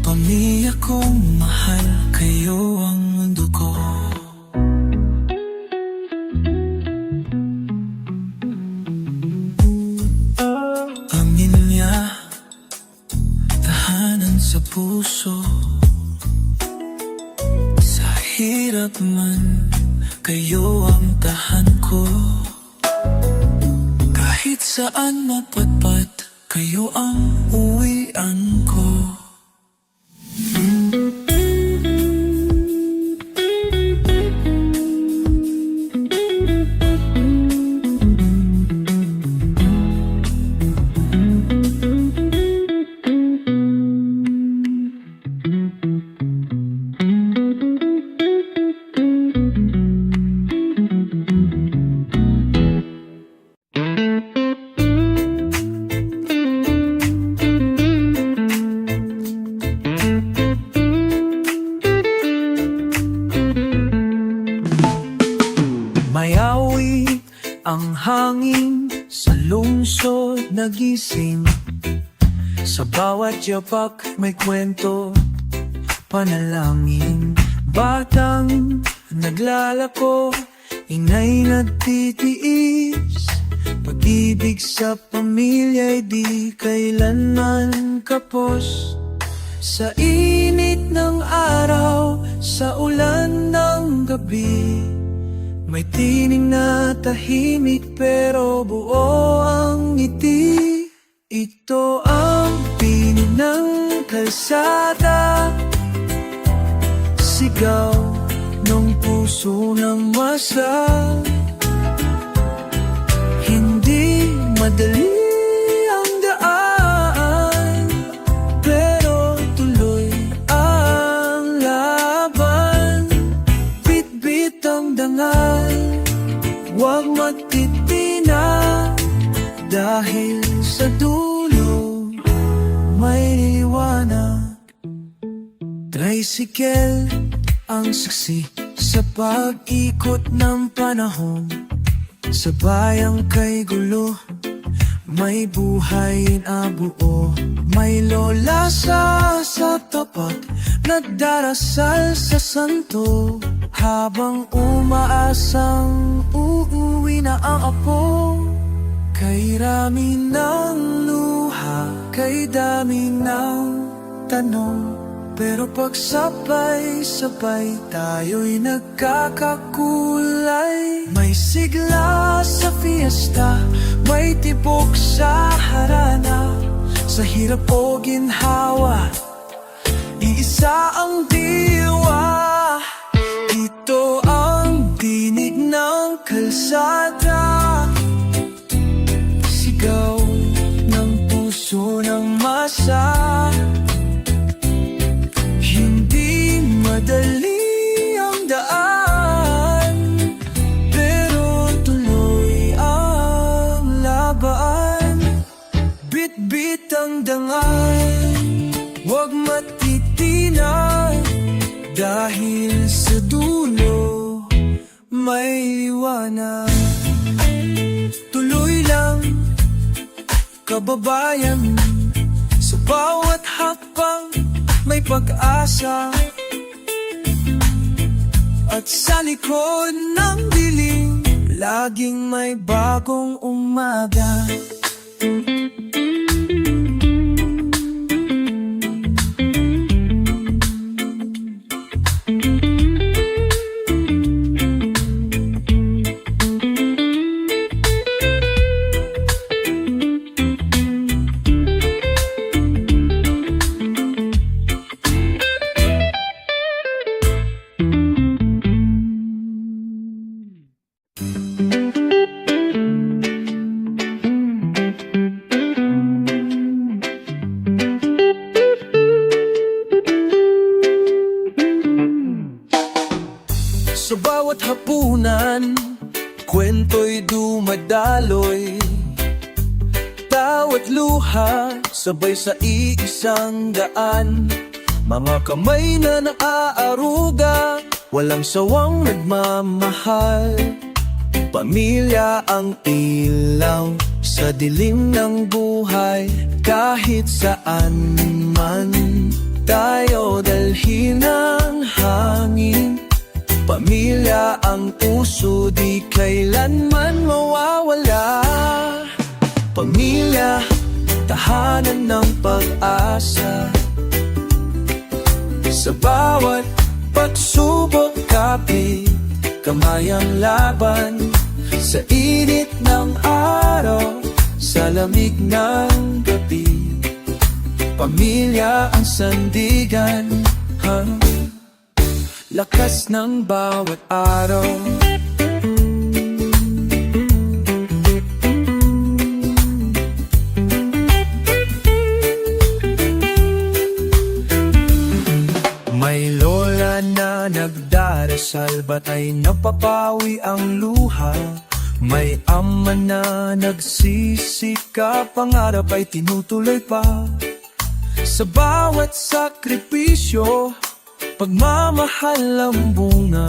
Pamilya kong mahal, kayo ang mundo ko. Amin niya, tahanan sa puso. Hirap man, kayo ang tahan ko. Kahit saan mapatpat, kayo ang uwian ko. Mayawi ang hangin sa lungsod nagising. Sa bawat yapak may kwento, panalangin. Batang naglalako, inay nagtitiis. Pag-ibig sa pamilya'y di kailanman kapos. Sa init ng araw, sa ulan ng gabi, may tining na tahimik pero buo ang ngiti. Ito ang pinig ng kalsada, sigaw ng puso ng masa. Hindi madali ang daan, pero tuloy ang laban. Bit-bit ang dangal, huwag matitina, dahil sa dulo may liwanag. Tricycle ang saksi sa pag-ikot ng panahon. Sa bayang kay gulo, may buhay na buo. May lola sa tapat, nagdarasal sa santo, habang umaasang uuwi na ang apo. Kay rami ng luha, kay dami ng tanong, pero pag sabay-sabay tayo'y nagkakakulay. May sigla sa fiesta, may tibok sa harana. Sa hirap o ginhawa, iisa ang diwa. Ito ang tinig ng kalsada, sigaw ng puso ng masa. Hindi madali ang daan, Dahil sa dulo may liwanag. Tuloy lang, kababayan, sa bawat hakbang may pag-asa. At sa likod ng dilim, laging may bagong umaga. Sa bawat hapunan, kwento'y dumadaloy. Tawat luha, sabay sa iisang daan. Mga kamay na naaaruga, walang sawang nagmamahal. Pamilya ang ilaw sa dilim ng buhay. Kahit saan man tayo dalhin ng hangin, pamilya ang puso, di kailanman mawawala. Pamilya, tahanan ng pag-asa. Sa bawat pagsubok, kapit kamay ang laban. Sa init ng araw, sa lamig ng gabi, pamilya ang sandigan. Lakas ng bawat araw. May lola na nagdarasal, ba't ay napapawi ang luha? May ama na nagsisikap, pangarap ay tinutuloy pa. Sa bawat sakripisyo, pagmamahal ang bunga.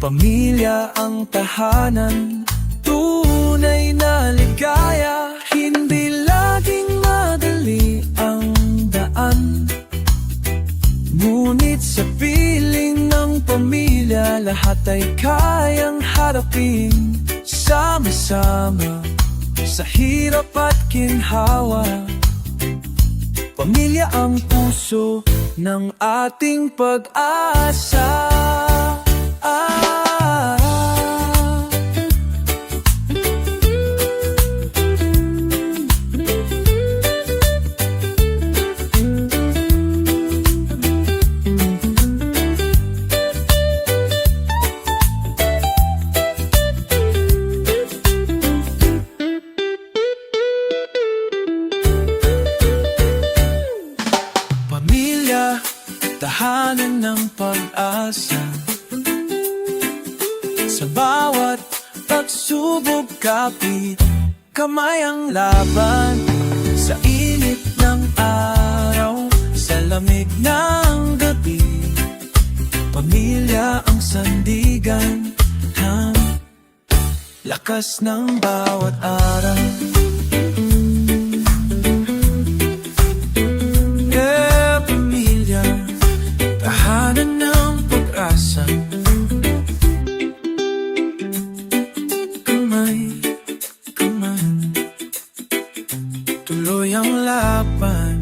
Pamilya ang tahanan, tunay na ligaya. Hindi laging madali ang daan, ngunit sa piling ng pamilya, lahat ay kayang harapin. Sama-sama sa hirap at ginhawa, pamilya ang puso ng ating pag-asa. Tahanan ng pag-asa. Sa bawat pagsubok, kapit kamay ang laban. Sa init ng araw, sa lamig ng gabi, pamilya ang sandigan. Lakas ng bawat araw. Tahanan ng pag-asa. Kamay, kamay, tuloy ang laban.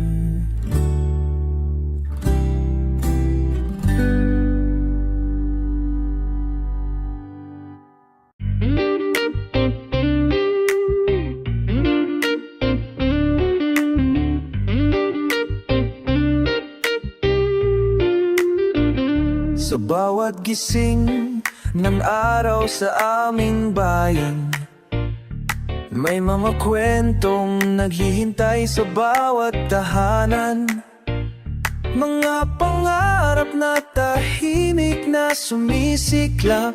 Sa bawat gising ng araw sa aming bayan, may mga kwentong naghihintay sa bawat tahanan. Mga pangarap na tahimik na sumisiklap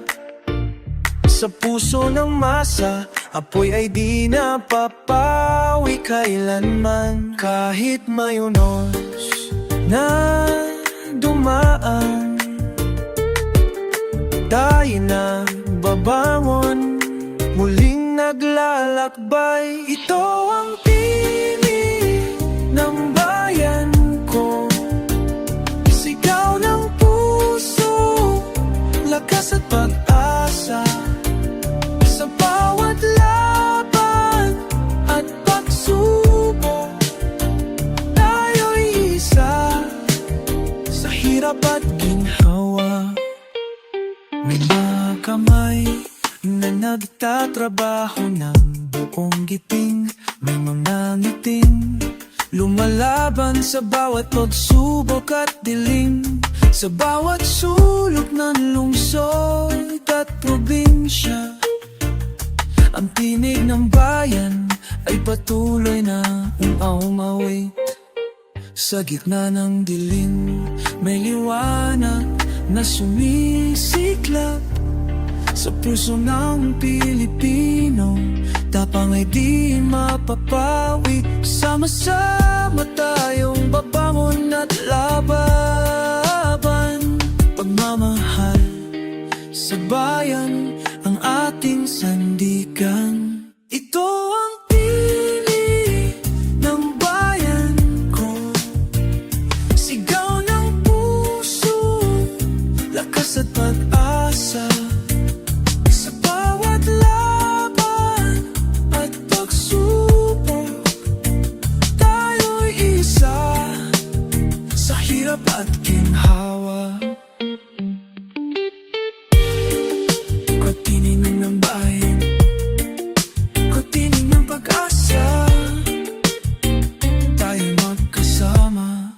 sa puso ng masa. Apoy ay di napapawi kailanman. Kahit may unos na dumaan, lakbay. Ito ang tinig ng bayan ko, sigaw ng puso, lakas at pag-asa. Sa bawat laban at pagsubok, tayo'y isa. Sa hirap at ginhawa, may mga kamay na nagtatrabaho ng buong giting. May mga ngiting lumalaban sa bawat pagsubok at dilim. Sa bawat sulok ng lungsod at probinsya, ang tinig ng bayan ay patuloy na umawit. Sa gitna ng dilim, may liwanag na sumisiklab. Sa puso ng Pilipino, tapang ay di mapapawi. Sama-sama tayong babangon at laban. Pagmamahal sa bayan ang ating sandigan. Ito ang tinig ng bayan ko, sigaw ng puso, lakas at pag-asa. Sa bawat laban at pagsubok, tayo'y isa. Sa hirap at ginhawa, tinig ng bayan, tinig ng pag-asa, tayo magkasama.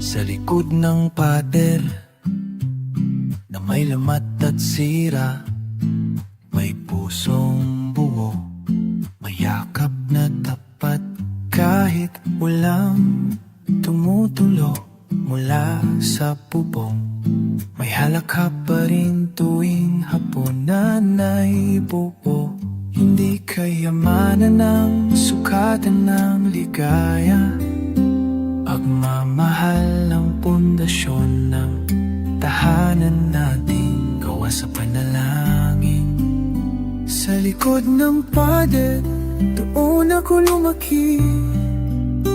Sa likod ng pader na may lamat at sira, may pusong buo, may yakap na tapat. Kahit walang tumutulo mula sa bubong, may halakha pa rin tuwing hapunan ay buo. Hindi kayamanan ng sukatan ng ligaya, pagmamahal ang pundasyon ng tahanan natin, gawa sa panalangin. Sa likod ng pader, doon ako lumaki.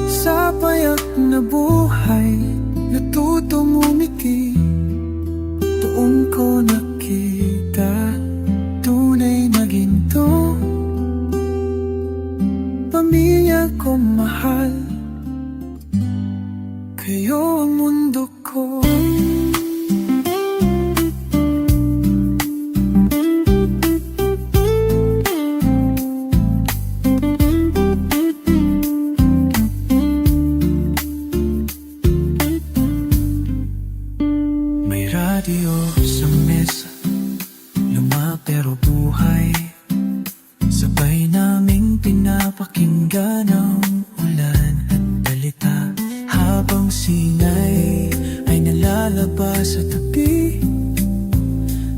Sa payak na buhay, natutong umiti. Doon ko nakita tunay na ginto, pamilya ko mahal, kayo ang mundo ko. May radyo sa mesa, luma pero buhay. Sabay naming pinapakinggan ang ulan at balita, habang sinay ay nalalabas sa tabi.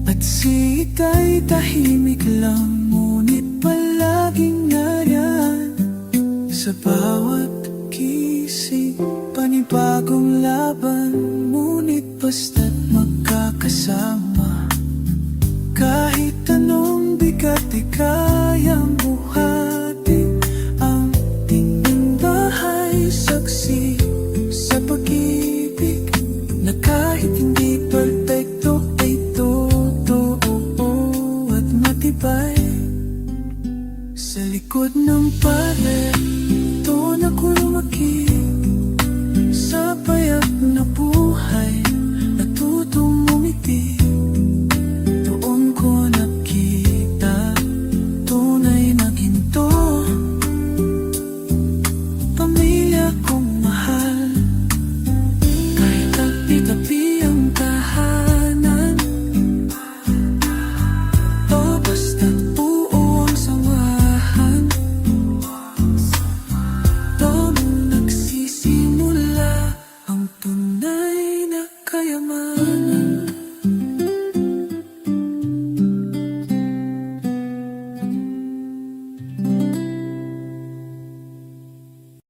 At si Itay tahimik lang, ngunit palaging nariyan. Sa bawat gising, panibagong laban, ngunit basta't magkakasama. Kahit anong bigat ay kayang buhatin. Ang tingin bahay saksi sa pag-ibig, na kahit hindi perfecto ay totoo at matibay. Sa likod ng pader, doon ako lumaki. Sa payak na buhay, natutong umiti. Doon ko nakita tunay na ginto, naman